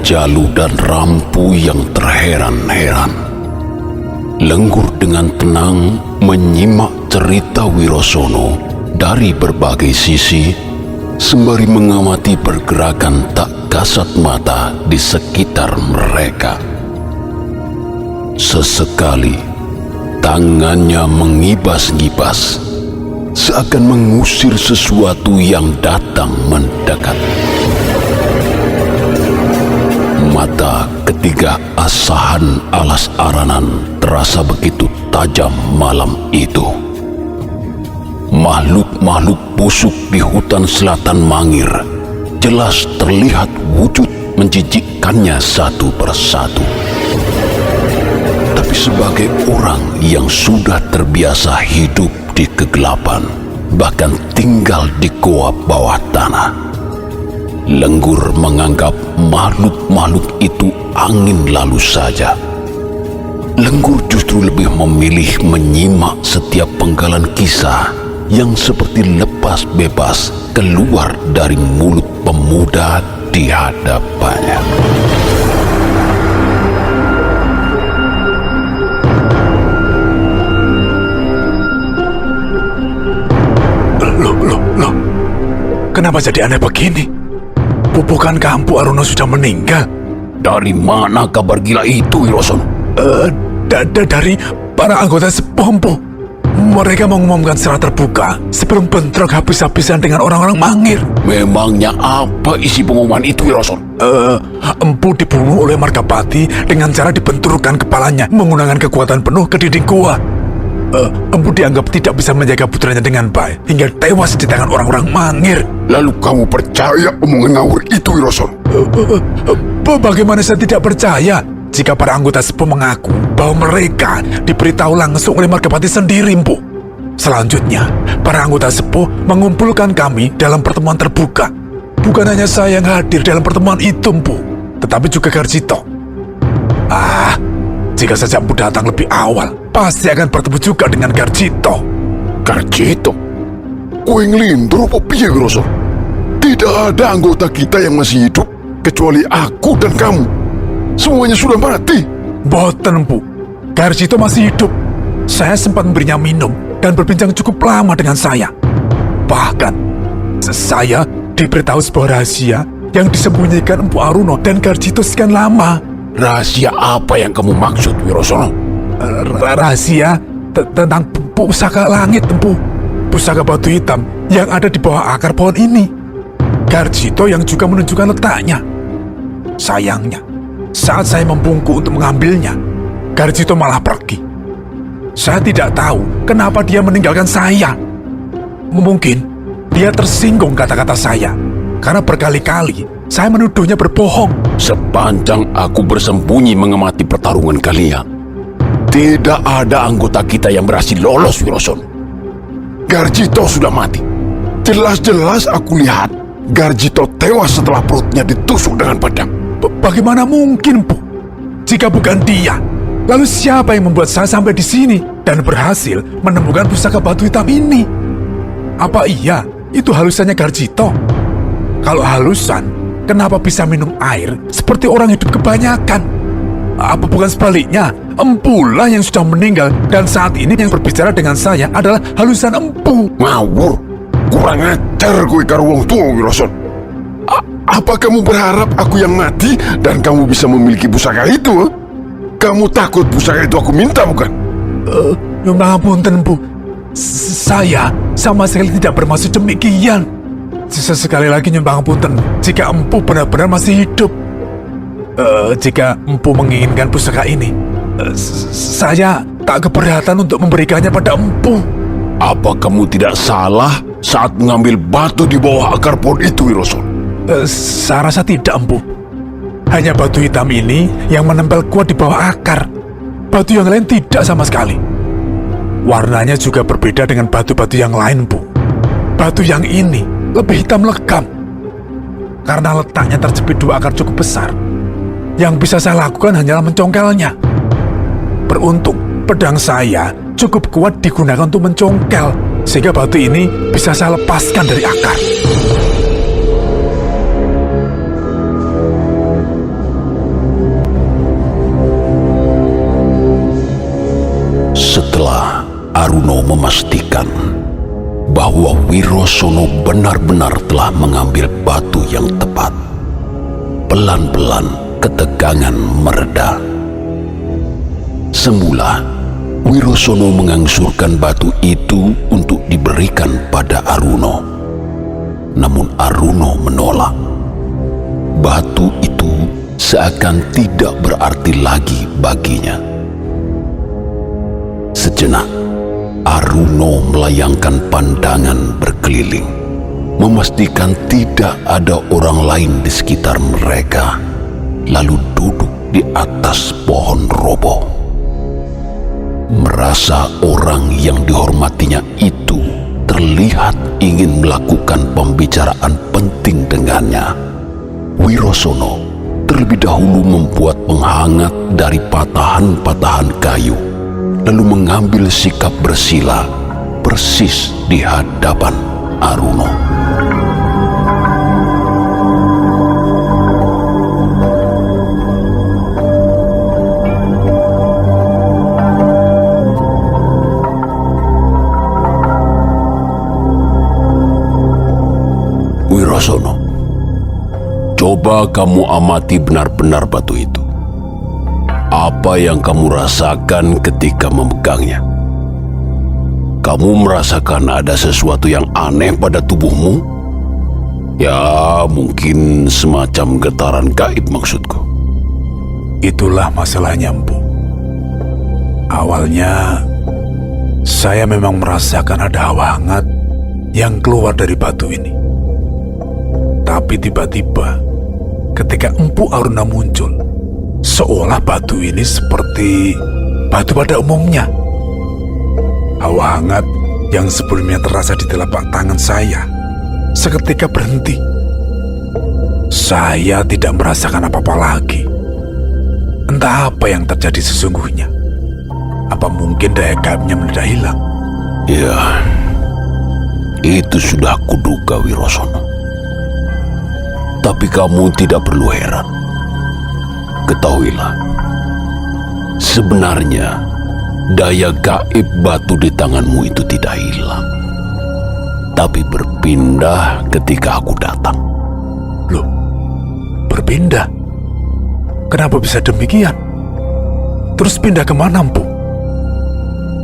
Jalu dan Rampu yang terheran-heran. Lenggur dengan tenang menyimak cerita Wirosono dari berbagai sisi, sembari mengamati pergerakan tak kasat mata di sekitar mereka. Sesekali, tangannya mengibas-ngibas, seakan mengusir sesuatu yang datang mendekat. Mata ketiga asahan alas aranan terasa begitu tajam malam itu. Makhluk-makhluk busuk di hutan selatan Mangir jelas terlihat wujud menjijikkannya satu persatu. Tapi sebagai orang yang sudah terbiasa hidup di kegelapan, bahkan tinggal di goa bawah tanah, Lenggur menganggap makhluk-makhluk itu angin lalu saja. Lenggur justru lebih memilih menyimak setiap penggalan kisah yang seperti lepas bebas keluar dari mulut pemuda di hadapannya. Loh, kenapa jadi aneh begini? Bukankah Empu Aruno sudah meninggal? Dari mana kabar gila itu, Wirosono? Dari para anggota sepuh, Empu. Mereka mengumumkan secara terbuka sebelum bentrok habis-habisan dengan orang-orang Mangir. Memangnya apa isi pengumuman itu, Wirosono? Empu dibunuh oleh Margapati dengan cara dibenturkan kepalanya menggunakan kekuatan penuh ke dinding gua. Empu dianggap tidak bisa menjaga putranya dengan baik hingga tewas di tangan orang-orang Mangir. Lalu kamu percaya omongan ngawur itu, Wirosono? Bagaimana saya tidak percaya jika para anggota sepuh mengaku bahwa mereka diberitahu langsung oleh Margapati sendiri, Empu. Selanjutnya, para anggota sepuh mengumpulkan kami dalam pertemuan terbuka. Bukan hanya saya yang hadir dalam pertemuan itu, Empu, tetapi juga Garjito. Jika saja Empu datang lebih awal, pasti akan bertemu juga dengan Garjito. Garjito? Kowe ngelindur apa piye, Wirosono? Tidak ada anggota kita yang masih hidup kecuali aku dan kamu. Semuanya sudah mati. Boten, Empu. Garjito masih hidup. Saya sempat memberinya minum dan berbincang cukup lama dengan saya. Bahkan, saya diberitahu sebuah rahasia yang disembunyikan Empu Aruno dan Garjito sekian lama. Rahasia apa yang kamu maksud, Wirosono? Rahasia tentang pusaka langit, Empu. Pusaka batu hitam yang ada di bawah akar pohon ini. Garjito yang juga menunjukkan letaknya. Sayangnya, saat saya membungkuk untuk mengambilnya, Garjito malah pergi. Saya tidak tahu kenapa dia meninggalkan saya. Mungkin dia tersinggung kata-kata saya, karena berkali-kali saya menuduhnya berbohong. Sepanjang aku bersembunyi mengamati pertarungan kalian, tidak ada anggota kita yang berhasil lolos, Wirosono. Garjito sudah mati. Jelas-jelas aku lihat Garjito tewas setelah perutnya ditusuk dengan pedang. Bagaimana mungkin, Bu? Jika bukan dia, lalu siapa yang membuat saya sampai di sini dan berhasil menemukan pusaka batu hitam ini? Apa iya itu halusannya Garjito? Kalau halusan, kenapa bisa minum air seperti orang hidup kebanyakan? Apa bukan sebaliknya? Empulah yang sudah meninggal dan saat ini yang berbicara dengan saya adalah halusan Empu. Ngawur, kurang ajar gue karo wong tua, Wirosono. Apa kamu berharap aku yang mati dan kamu bisa memiliki pusaka itu? Kamu takut pusaka itu aku minta, bukan? Nyumbang apunten, Bu. Saya sama sekali tidak bermaksud demikian. Sekali lagi nyumbang apunten, jika Empu benar-benar masih hidup. Jika Empu menginginkan pusaka ini, saya tak keberatan untuk memberikannya pada Empu. Apa kamu tidak salah saat mengambil batu di bawah akar pohon itu, Wirosono? Saya rasa tidak, Empu. Hanya batu hitam ini yang menempel kuat di bawah akar. Batu yang lain tidak sama sekali. Warnanya juga berbeda dengan batu-batu yang lain, Bu. Batu yang ini lebih hitam legam. Karena letaknya terjepit dua akar cukup besar, yang bisa saya lakukan hanyalah mencongkelnya. Beruntung, pedang saya cukup kuat digunakan untuk mencongkel, sehingga batu ini bisa saya lepaskan dari akar. Aruno memastikan bahwa Wirosono benar-benar telah mengambil batu yang tepat. Pelan-pelan ketegangan mereda. Semula, Wirosono mengangsurkan batu itu untuk diberikan pada Aruno. Namun Aruno menolak. Batu itu seakan tidak berarti lagi baginya. Sejenak, Aruno melayangkan pandangan berkeliling, memastikan tidak ada orang lain di sekitar mereka, lalu duduk di atas pohon roboh. Merasa orang yang dihormatinya itu terlihat ingin melakukan pembicaraan penting dengannya, Wirosono terlebih dahulu membuat penghangat dari patahan-patahan kayu, lalu mengambil sikap bersila persis di hadapan Aruno. Wirosono, coba kamu amati benar-benar batu itu. Apa yang kamu rasakan ketika memegangnya? Kamu merasakan ada sesuatu yang aneh pada tubuhmu? Ya, mungkin semacam getaran gaib maksudku. Itulah masalahnya, Empu. Awalnya, saya memang merasakan ada hawa hangat yang keluar dari batu ini. Tapi tiba-tiba, ketika Empu Aruna muncul, seolah batu ini seperti batu pada umumnya. Hawa hangat yang sebelumnya terasa di telapak tangan saya seketika berhenti. Saya tidak merasakan apa-apa lagi. Entah apa yang terjadi sesungguhnya. Apa mungkin daya gaibnya mendadak hilang? Ya, itu sudah kuduga, Wirosono. Tapi kamu tidak perlu heran. Ketahuilah, sebenarnya daya gaib batu di tanganmu itu tidak hilang, tapi berpindah ketika aku datang. Loh, berpindah? Kenapa bisa demikian? Terus pindah kemana, Empu?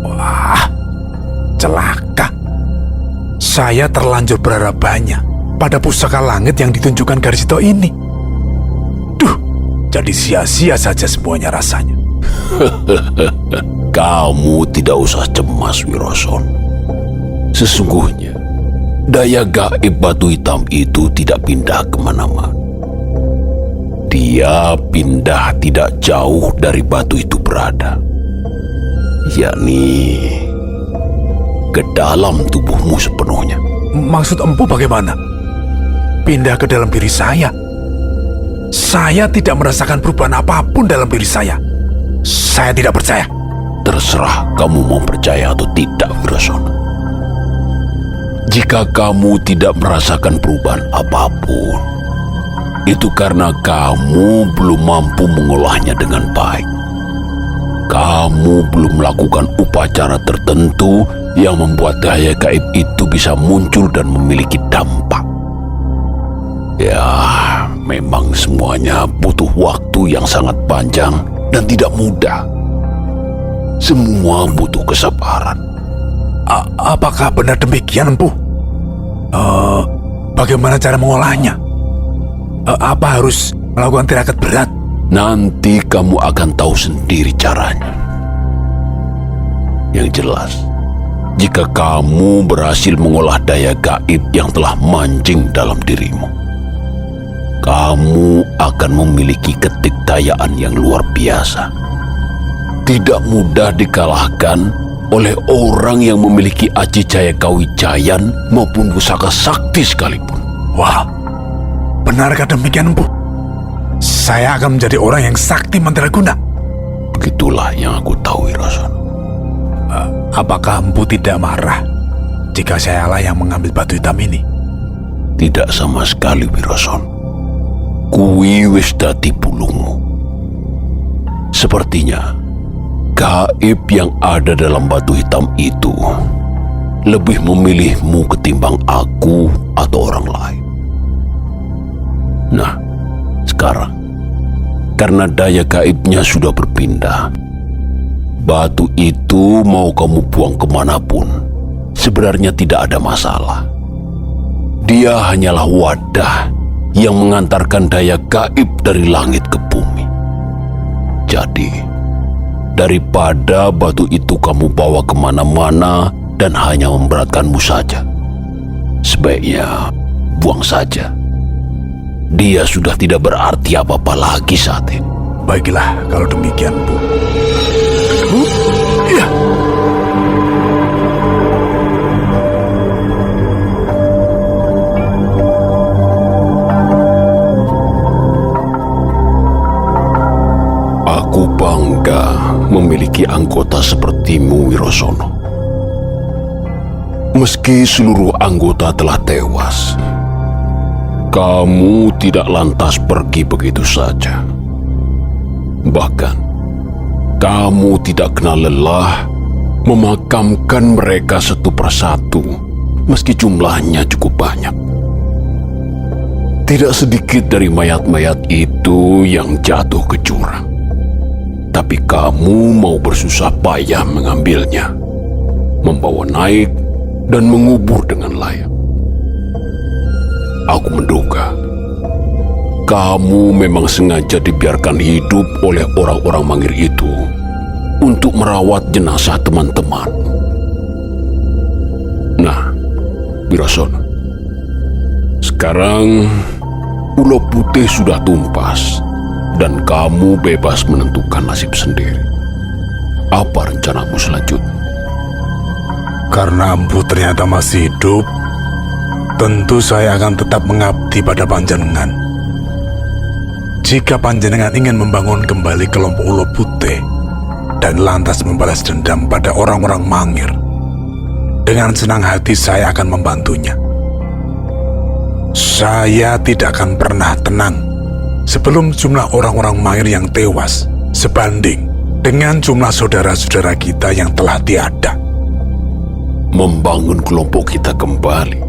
Wah, celaka. Saya terlanjur berharap banyak pada pusaka langit yang ditunjukkan Garisito ini. Duh, jadi sia-sia saja semuanya rasanya. Kamu tidak usah cemas, Wirosono. Sesungguhnya, daya gaib batu hitam itu tidak pindah kemana-mana. Dia pindah tidak jauh dari batu itu berada, yakni ke dalam tubuhmu sepenuhnya. Maksud Empu bagaimana? Pindah ke dalam diri saya? Saya tidak merasakan perubahan apapun dalam diri saya. Saya tidak percaya. Terserah kamu mau percaya atau tidak, Wirosono. Jika kamu tidak merasakan perubahan apapun, itu karena kamu belum mampu mengolahnya dengan baik. Kamu belum melakukan upacara tertentu yang membuat daya gaib itu bisa muncul dan memiliki dampak. Ya, memang semuanya butuh waktu yang sangat panjang dan tidak mudah. Semua butuh kesabaran. Apakah benar demikian, Empu? Bagaimana cara mengolahnya? Apa harus melakukan tirakat berat? Nanti kamu akan tahu sendiri caranya. Yang jelas, jika kamu berhasil mengolah daya gaib yang telah mancing dalam dirimu, kamu akan memiliki ketikdayaan yang luar biasa. Tidak mudah dikalahkan oleh orang yang memiliki aji jaya kawijayan maupun pusaka sakti sekalipun. Wah, benarkah demikian, Empu? Saya akan menjadi orang yang sakti mandraguna. Begitulah yang aku tahu, Wirosono. Apakah Empu tidak marah jika sayalah yang mengambil batu hitam ini? Tidak sama sekali, Wirosono. Kuwi wis dadi bulungmu. Sepertinya gaib yang ada dalam batu hitam itu lebih memilihmu ketimbang aku atau orang lain. Nah, sekarang, karena daya gaibnya sudah berpindah, batu itu mau kamu buang kemanapun, sebenarnya tidak ada masalah. Dia hanyalah wadah yang mengantarkan daya gaib dari langit ke bumi. Jadi, daripada batu itu kamu bawa kemana-mana dan hanya memberatkanmu saja, sebaiknya buang saja. Dia sudah tidak berarti apa-apa lagi saat ini. Baiklah, kalau demikian, Bu. Iya. Aku bangga memiliki anggota sepertimu, Wirosono. Meski seluruh anggota telah tewas, kamu tidak lantas pergi begitu saja. Bahkan, kamu tidak kenal lelah memakamkan mereka satu persatu, meski jumlahnya cukup banyak. Tidak sedikit dari mayat-mayat itu yang jatuh ke jurang. Tapi kamu mau bersusah payah mengambilnya, membawa naik, dan mengubur dengan layak. Aku menduga kamu memang sengaja dibiarkan hidup oleh orang-orang Mangir itu untuk merawat jenazah teman-teman. Nah, Wirosono, sekarang Ulo Putih sudah tumpas dan kamu bebas menentukan nasib sendiri. Apa rencanamu selanjutnya? Karena Empu ternyata masih hidup, tentu saya akan tetap mengabdi pada panjenengan. Jika panjenengan ingin membangun kembali kelompok Ulo Putih dan lantas membalas dendam pada orang-orang Mangir, dengan senang hati saya akan membantunya. Saya tidak akan pernah tenang sebelum jumlah orang-orang Mangir yang tewas sebanding dengan jumlah saudara-saudara kita yang telah tiada. Membangun kelompok kita kembali.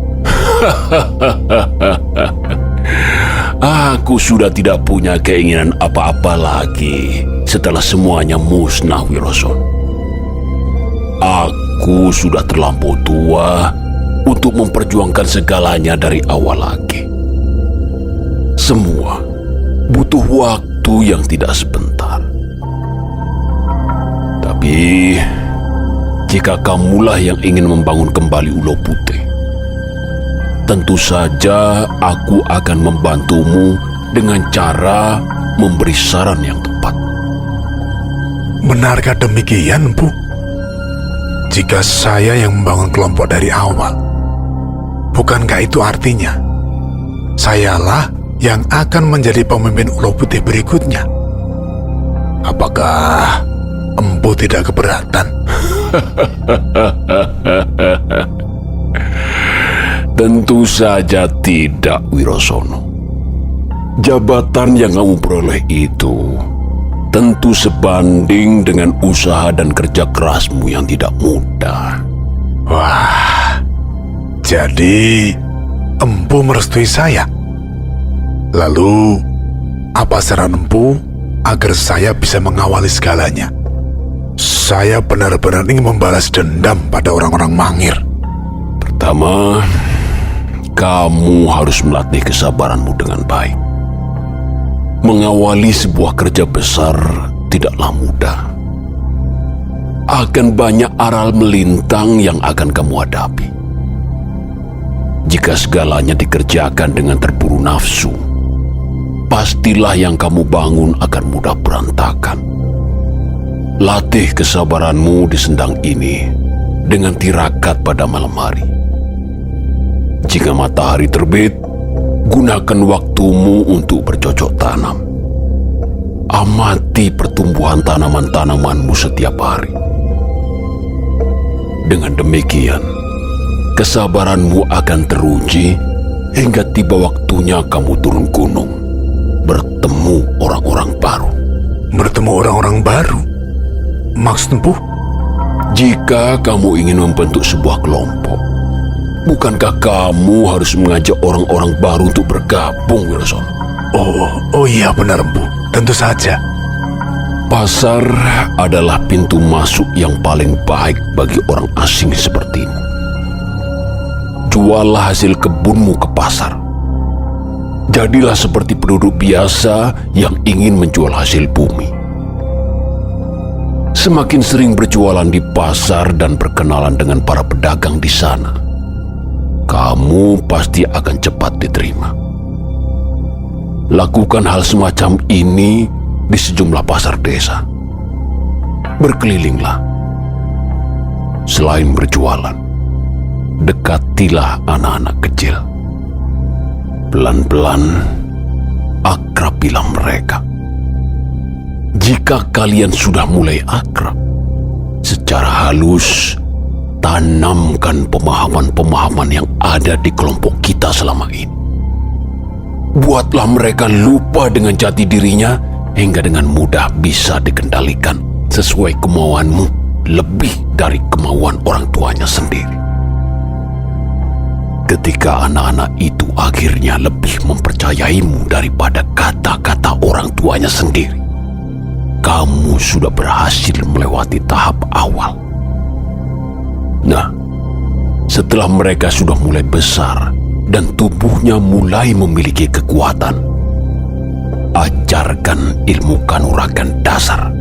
Aku sudah tidak punya keinginan apa-apa lagi setelah semuanya musnah, Wirosono. Aku sudah terlampau tua untuk memperjuangkan segalanya dari awal lagi. Semua butuh waktu yang tidak sebentar. Tapi jika kamulah yang ingin membangun kembali Ulo Putih, tentu saja aku akan membantumu dengan cara memberi saran yang tepat. Benarkah demikian, Bu? Jika saya yang membangun kelompok dari awal, bukankah itu artinya sayalah yang akan menjadi pemimpin Ulo Putih berikutnya? Apakah Empu tidak keberatan? Tentu saja tidak, Wirosono. Jabatan yang kamu peroleh itu tentu sebanding dengan usaha dan kerja kerasmu yang tidak mudah. Wah, jadi Empu merestui saya. Lalu, apa saran Empu agar saya bisa mengawali segalanya? Saya benar-benar ingin membalas dendam pada orang-orang Mangir. Pertama, kamu harus melatih kesabaranmu dengan baik. Mengawali sebuah kerja besar tidaklah mudah. Akan banyak aral melintang yang akan kamu hadapi. Jika segalanya dikerjakan dengan terburu nafsu, pastilah yang kamu bangun akan mudah berantakan. Latih kesabaranmu di sendang ini dengan tirakat pada malam hari. Jika matahari terbit, gunakan waktumu untuk bercocok tanam. Amati pertumbuhan tanaman-tanamanmu setiap hari. Dengan demikian, kesabaranmu akan teruji hingga tiba waktunya kamu turun gunung, bertemu orang-orang baru. Bertemu orang-orang baru? Maksud Empu? Jika kamu ingin membentuk sebuah kelompok, bukankah kamu harus mengajak orang-orang baru untuk bergabung, Wirosono? Oh iya benar Empu, tentu saja. Pasar adalah pintu masuk yang paling baik bagi orang asing sepertimu. Juallah hasil kebunmu ke pasar. Jadilah seperti penduduk biasa yang ingin menjual hasil bumi. Semakin sering berjualan di pasar dan berkenalan dengan para pedagang di sana, kamu pasti akan cepat diterima. Lakukan hal semacam ini di sejumlah pasar desa. Berkelilinglah. Selain berjualan, dekatilah anak-anak kecil. Pelan-pelan akrabilah mereka. Jika kalian sudah mulai akrab, secara halus tanamkan pemahaman-pemahaman yang ada di kelompok kita selama ini. Buatlah mereka lupa dengan jati dirinya hingga dengan mudah bisa dikendalikan sesuai kemauanmu lebih dari kemauan orang tuanya sendiri. Ketika anak-anak itu akhirnya lebih mempercayaimu daripada kata-kata orang tuanya sendiri, kamu sudah berhasil melewati tahap awal. Nah, setelah mereka sudah mulai besar dan tubuhnya mulai memiliki kekuatan, ajarkan ilmu kanuragan dasar.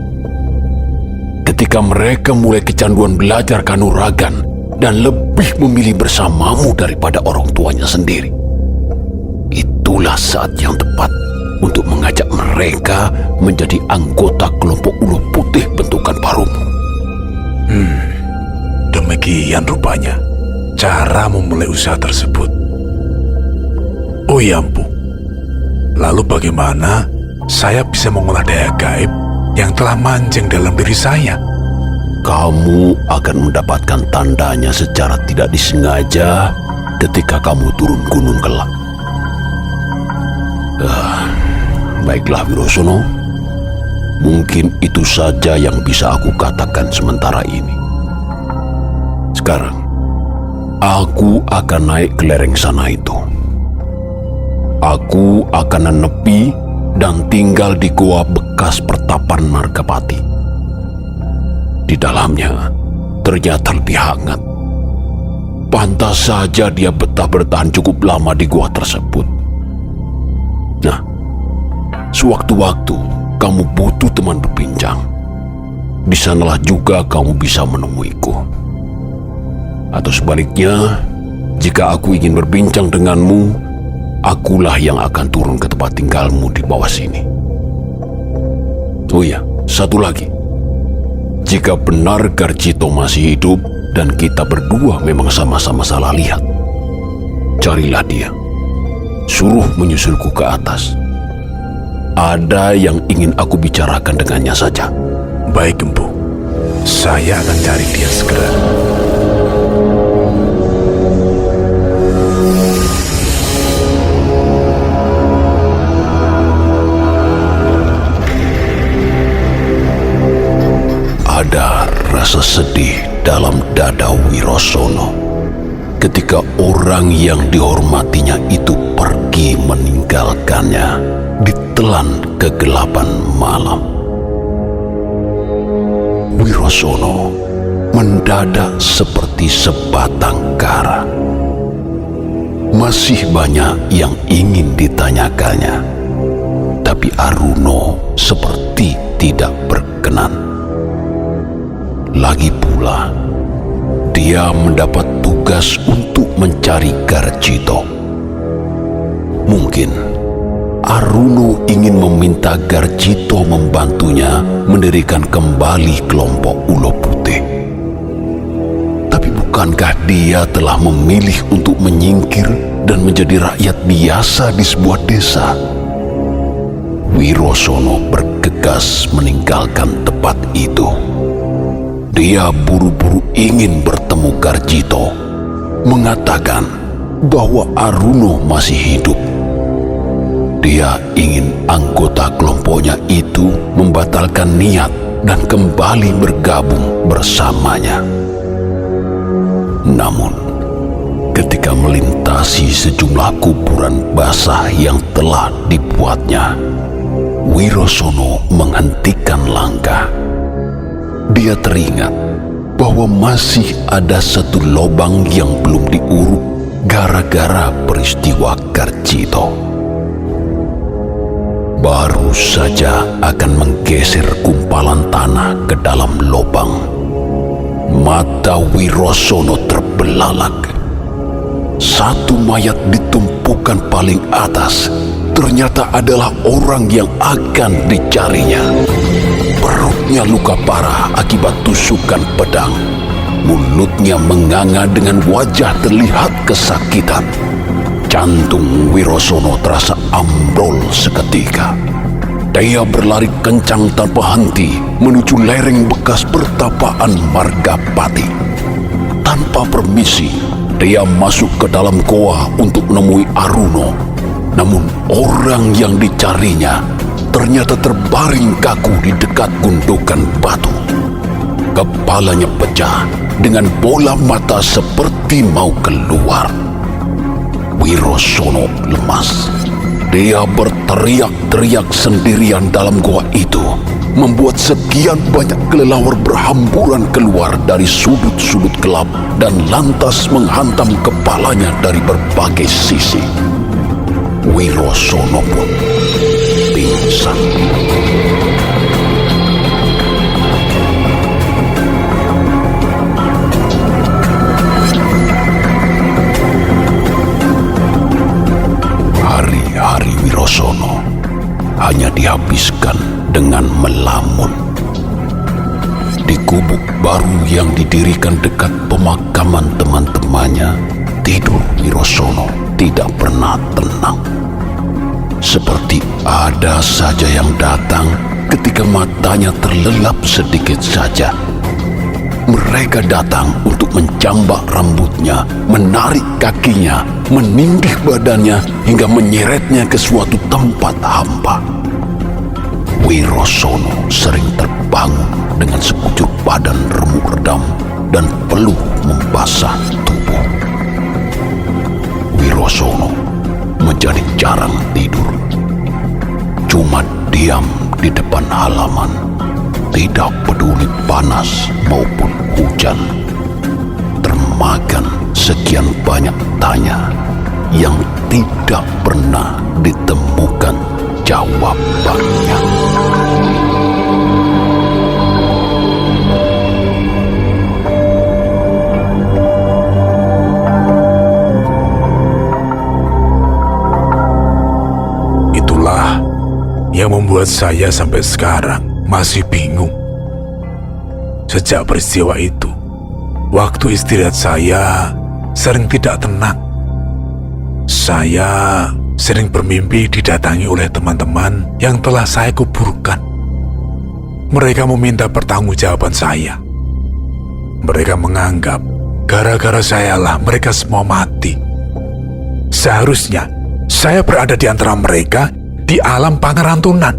Ketika mereka mulai kecanduan belajar kanuragan dan lebih memilih bersamamu daripada orang tuanya sendiri, itulah saat yang tepat untuk mengajak mereka menjadi anggota kelompok ulu putih bentukan parumu. Demikian rupanya cara memulai usaha tersebut. Oh ya Empu, lalu bagaimana saya bisa mengolah daya gaib yang telah mancing dalam diri saya? Kamu akan mendapatkan tandanya secara tidak disengaja ketika kamu turun gunung kelak. Baiklah Wirosono, mungkin itu saja yang bisa aku katakan sementara ini. Sekarang, aku akan naik ke lereng sana itu. Aku akan menepi dan tinggal di goa bekas pertapan Margapati. Di dalamnya ternyata lebih hangat. Pantas saja dia betah bertahan cukup lama di goa tersebut. Nah, sewaktu-waktu kamu butuh teman berbincang, di sanalah juga kamu bisa menemuiku. Atau sebaliknya, jika aku ingin berbincang denganmu, akulah yang akan turun ke tempat tinggalmu di bawah sini. Oh iya, satu lagi. Jika benar Garjito masih hidup dan kita berdua memang sama-sama salah lihat, carilah dia. Suruh menyusulku ke atas. Ada yang ingin aku bicarakan dengannya saja. Baik Empu, saya akan cari dia segera. Ada rasa sedih dalam dada Wirosono ketika orang yang dihormatinya itu pergi meninggalkannya ditelan kegelapan malam. Wirosono mendadak seperti sebatang kara. Masih banyak yang ingin ditanyakannya, tapi Aruno seperti tidak berkenan. Lagi pula, dia mendapat tugas untuk mencari Garjito. Mungkin Aruno ingin meminta Garjito membantunya mendirikan kembali kelompok Ulo Putih. Tapi bukankah dia telah memilih untuk menyingkir dan menjadi rakyat biasa di sebuah desa? Wirosono bergegas meninggalkan tempat itu. Dia buru-buru ingin bertemu Garjito, mengatakan bahwa Aruno masih hidup. Dia ingin anggota kelompoknya itu membatalkan niat dan kembali bergabung bersamanya. Namun, ketika melintasi sejumlah kuburan basah yang telah dibuatnya, Wirosono menghentikan langkah. Dia teringat bahwa masih ada satu lubang yang belum diuruk gara-gara peristiwa Karcito. Baru saja akan menggeser gumpalan tanah ke dalam lubang, mata Wirosono terbelalak. Satu mayat di tumpukan paling atas ternyata adalah orang yang akan dicarinya. Perutnya luka parah akibat tusukan pedang. Mulutnya menganga dengan wajah terlihat kesakitan. Jantung Wirosono terasa ambrol seketika. Dia berlari kencang tanpa henti menuju lereng bekas pertapaan Margapati. Tanpa permisi, dia masuk ke dalam goa untuk menemui Aruno. Namun orang yang dicarinya ternyata terbaring kaku di dekat gundukan batu. Kepalanya pecah dengan bola mata seperti mau keluar. Wirosono lemas. Dia berteriak-teriak sendirian dalam goa itu, membuat sekian banyak kelelawar berhamburan keluar dari sudut-sudut gelap dan lantas menghantam kepalanya dari berbagai sisi. Wirosono pun pingsan. Hari-hari Wirosono hanya dihabiskan dengan melamun. Di gubuk baru yang didirikan dekat pemakaman teman-temannya, tidur Wirosono tidak pernah tenang. Seperti ada saja yang datang ketika matanya terlelap sedikit saja. Mereka datang untuk menjambak rambutnya, menarik kakinya, menindih badannya hingga menyeretnya ke suatu tempat hampa. Wirosono sering terbangun dengan sekujur badan remuk redam dan peluh membasah tubuh. Wirosono menjadi jarang tidur. Cuma diam di depan halaman, tidak peduli panas maupun hujan. Termakan sekian banyak tanya yang tidak pernah ditemukan jawabannya. Itulah yang membuat saya sampai sekarang masih bingung. Sejak peristiwa itu, waktu istirahat saya sering tidak tenang. Saya sering bermimpi didatangi oleh teman-teman yang telah saya kuburkan. Mereka meminta pertanggungjawaban saya. Mereka menganggap gara-gara sayalah mereka semua mati. Seharusnya saya berada di antara mereka di alam pangerantunan.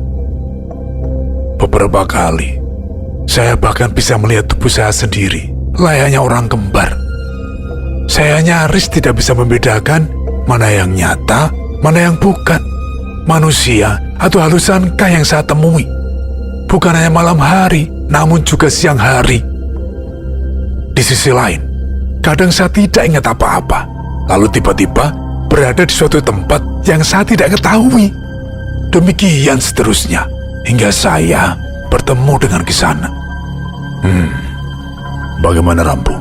Beberapa kali saya bahkan bisa melihat tubuh saya sendiri layaknya orang kembar. Saya nyaris tidak bisa membedakan mana yang nyata, mana yang bukan, manusia atau halusankah yang saya temui. Bukan hanya malam hari, namun juga siang hari. Di sisi lain, kadang saya tidak ingat apa-apa, lalu tiba-tiba berada di suatu tempat yang saya tidak ketahui. Demikian seterusnya, hingga saya bertemu dengan Kisana. Bagaimana Rampu?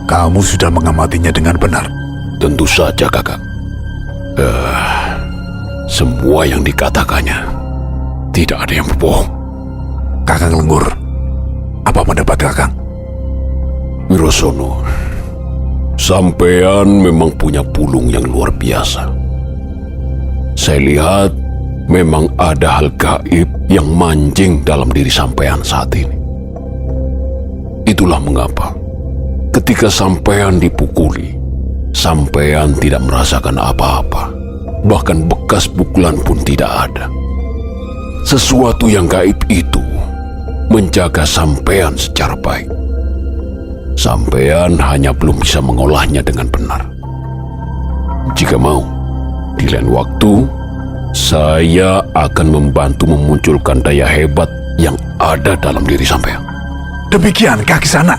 Kamu sudah mengamatinya dengan benar? Tentu saja, Kakak. Semua yang dikatakannya tidak ada yang berbohong. Kakang Lenggur, apa pendapat Kakang? Wirosono, sampean memang punya pulung yang luar biasa. Saya lihat memang ada hal gaib yang mancing dalam diri sampean saat ini. Itulah mengapa ketika sampean dipukuli, sampean tidak merasakan apa-apa. Bahkan bekas pukulan pun tidak ada. Sesuatu yang gaib itu menjaga sampean secara baik. Sampean hanya belum bisa mengolahnya dengan benar. Jika mau, di lain waktu, saya akan membantu memunculkan daya hebat yang ada dalam diri sampean. Demikian, Kaki Sana.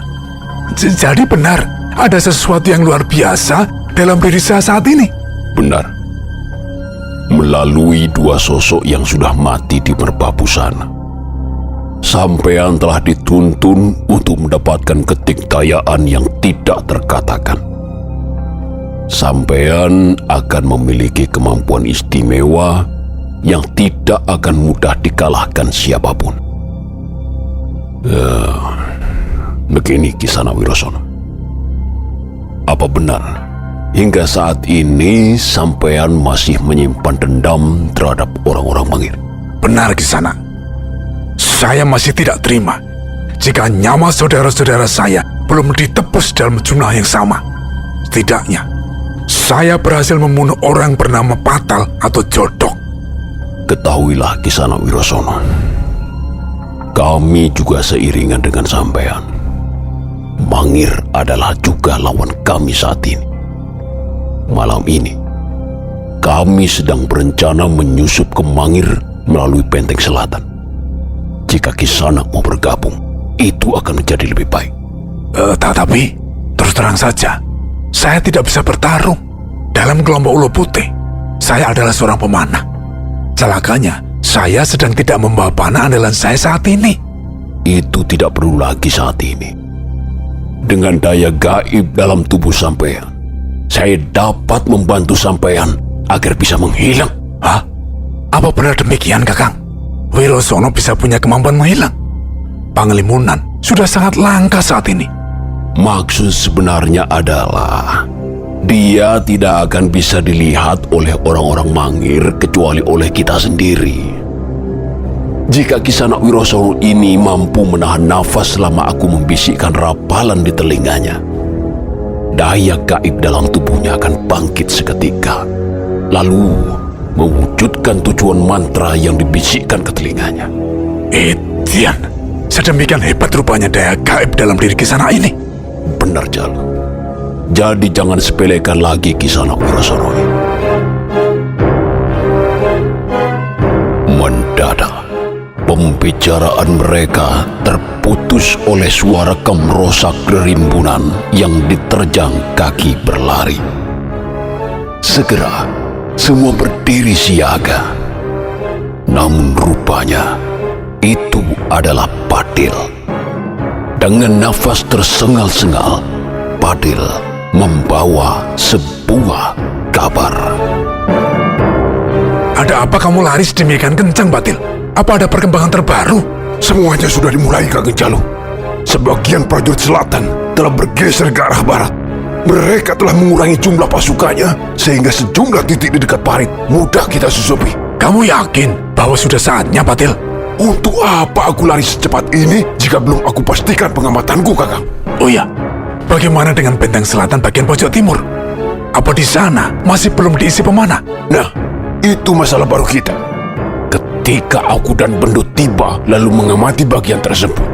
Jadi benar, ada sesuatu yang luar biasa dalam diri saya saat ini. Benar. Melalui dua sosok yang sudah mati di merbabu sana, sampean telah dituntun untuk mendapatkan ketikdayaan yang tidak terkatakan. Sampean akan memiliki kemampuan istimewa yang tidak akan mudah dikalahkan siapapun. Begini Kisana Wirosono. Apa benar hingga saat ini sampean masih menyimpan dendam terhadap orang-orang Mangir? Benar, Kisana. Saya masih tidak terima jika nyawa saudara-saudara saya belum ditebus dalam jumlah yang sama. Setidaknya, saya berhasil membunuh orang bernama Patal atau Jodok. Ketahuilah Kisana Wirosono, kami juga seiringan dengan sampean. Mangir adalah juga lawan kami saat ini. Malam ini, kami sedang berencana menyusup ke Mangir melalui Benteng Selatan. Jika Kisana mau bergabung, itu akan menjadi lebih baik. Tetapi, terus terang saja, saya tidak bisa bertarung. Dalam kelompok Ulo Putih, saya adalah seorang pemanah. Celakanya, saya sedang tidak membawa panah andalan saya saat ini. Itu tidak perlu lagi saat ini. Dengan daya gaib dalam tubuh sampean, saya dapat membantu sampean agar bisa menghilang. Hah? Apa benar demikian, Kakang? Wirosono bisa punya kemampuan menghilang? Panglimunan sudah sangat langka saat ini. Maksud sebenarnya adalah dia tidak akan bisa dilihat oleh orang-orang Mangir kecuali oleh kita sendiri. Jika Kisana Wirosono ini mampu menahan nafas selama aku membisikkan rapalan di telinganya, daya gaib dalam tubuhnya akan bangkit seketika, lalu mewujudkan tujuan mantra yang dibisikkan ke telinganya. Etian, sedemikian hebat rupanya daya gaib dalam diri Kisana ini. Benar, Jal. Jadi jangan sepelekan lagi Kisana Wirosono. Mendadak, pembicaraan mereka terputus oleh suara kemrosak gerimbunan yang diterjang kaki berlari. Segera, semua berdiri siaga. Namun rupanya, itu adalah Padil. Dengan nafas tersengal-sengal, Padil membawa sebuah kabar. Ada apa kamu lari sedemikian kencang, Padil? Apa ada perkembangan terbaru? Semuanya sudah dimulai, Kakang Jalu. Sebagian prajurit selatan telah bergeser ke arah barat. Mereka telah mengurangi jumlah pasukannya sehingga sejumlah titik di dekat parit mudah kita susupi. Kamu yakin bahwa sudah saatnya, Padil? Untuk apa aku lari secepat ini jika belum aku pastikan pengamatanku, Kakang? Oh ya, bagaimana dengan Benteng Selatan bagian pojok timur? Apa di sana masih belum diisi pemanah? Nah, itu masalah baru kita. Ketika aku dan Bendut tiba lalu mengamati bagian tersebut,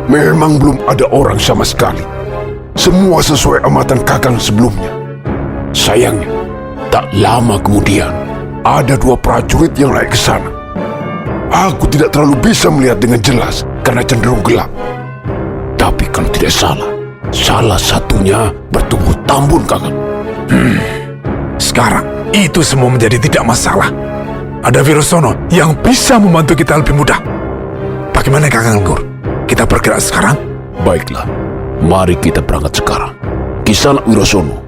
memang belum ada orang sama sekali. Semua sesuai amatan Kakang sebelumnya. Sayangnya, tak lama kemudian ada dua prajurit yang naik ke sana. Aku tidak terlalu bisa melihat dengan jelas karena cenderung gelap. Tapi kalau tidak salah, salah satunya bertubuh tambun, Kakang. Sekarang, itu semua menjadi tidak masalah. Ada Wirosono yang bisa membantu kita lebih mudah. Bagaimana, Kakang Lenggur? Kita bergerak sekarang? Baiklah, mari kita berangkat sekarang. Kisana Wirosono,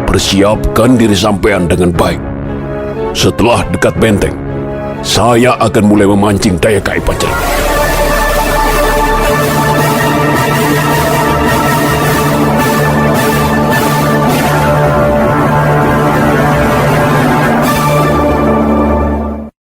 persiapkan diri sampean dengan baik. Setelah dekat benteng, saya akan mulai memancing daya gaib Pancen.